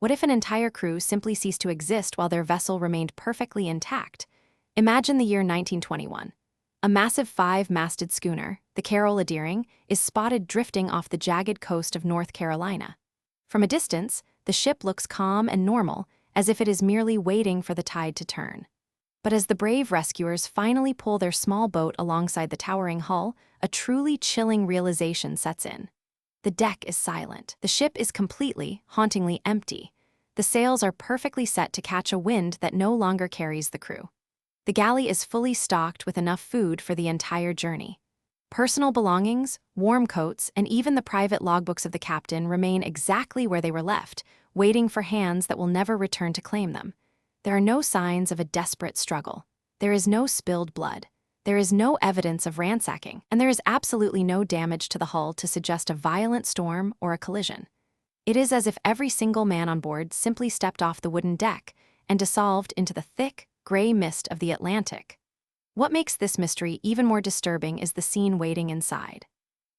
What if an entire crew simply ceased to exist while their vessel remained perfectly intact? Imagine the year 1921. A massive 5-masted schooner, the Carroll A, is spotted drifting off the jagged coast of North Carolina. From a distance, the ship looks calm and normal, as if it is merely waiting for the tide to turn. But as the brave rescuers finally pull their small boat alongside the towering hull, a truly chilling realization sets in. The deck is silent. The ship is completely, hauntingly empty. The sails are perfectly set to catch a wind that no longer carries the crew. The galley is fully stocked with enough food for the entire journey. Personal belongings, warm coats, and even the private logbooks of the captain remain exactly where they were left, waiting for hands that will never return to claim them. There are no signs of a desperate struggle. There is no spilled blood. There is no evidence of ransacking, and there is absolutely no damage to the hull to suggest a violent storm or a collision. It is as if every single man on board simply stepped off the wooden deck and dissolved into the thick, gray mist of the Atlantic. What makes this mystery even more disturbing is the scene waiting inside.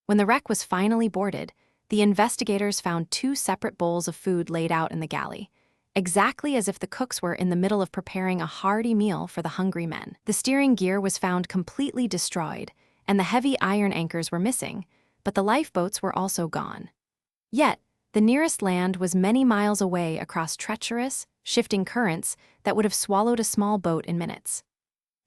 When the wreck was finally boarded, the investigators found 2 separate bowls of food laid out in the galley, exactly as if the cooks were in the middle of preparing a hearty meal for the hungry men. The steering gear was found completely destroyed, and the heavy iron anchors were missing, but the lifeboats were also gone. Yet, the nearest land was many miles away across treacherous, shifting currents that would have swallowed a small boat in minutes.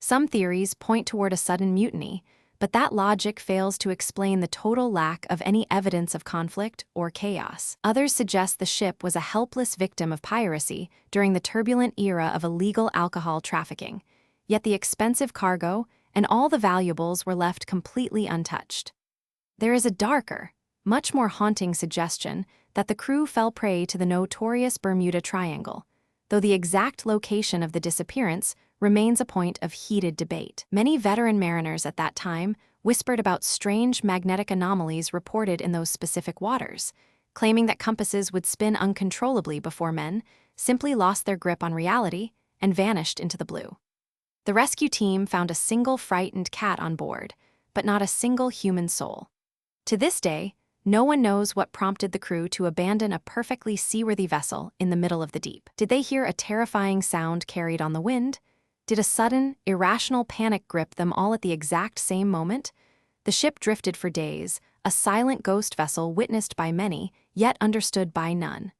Some theories point toward a sudden mutiny, but that logic fails to explain the total lack of any evidence of conflict or chaos. Others suggest the ship was a helpless victim of piracy during the turbulent era of illegal alcohol trafficking, yet the expensive cargo and all the valuables were left completely untouched. There is a darker, much more haunting suggestion that the crew fell prey to the notorious Bermuda Triangle, though the exact location of the disappearance remains a point of heated debate. Many veteran mariners at that time whispered about strange magnetic anomalies reported in those specific waters, claiming that compasses would spin uncontrollably before men simply lost their grip on reality and vanished into the blue. The rescue team found a single frightened cat on board, but not a single human soul. To this day, no one knows what prompted the crew to abandon a perfectly seaworthy vessel in the middle of the deep. Did they hear a terrifying sound carried on the wind? Did a sudden, irrational panic grip them all at the exact same moment? The ship drifted for days, a silent ghost vessel witnessed by many, yet understood by none.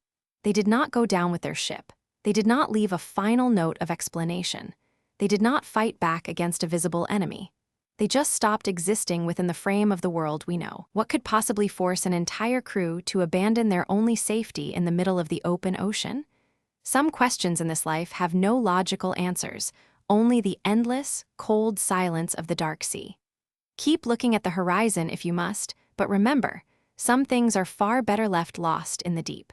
They did not go down with their ship. They did not leave a final note of explanation. They did not fight back against a visible enemy. They just stopped existing within the frame of the world we know. What could possibly force an entire crew to abandon their only safety in the middle of the open ocean? Some questions in this life have no logical answers, only the endless, cold silence of the dark sea. Keep looking at the horizon if you must, but remember, some things are far better left lost in the deep.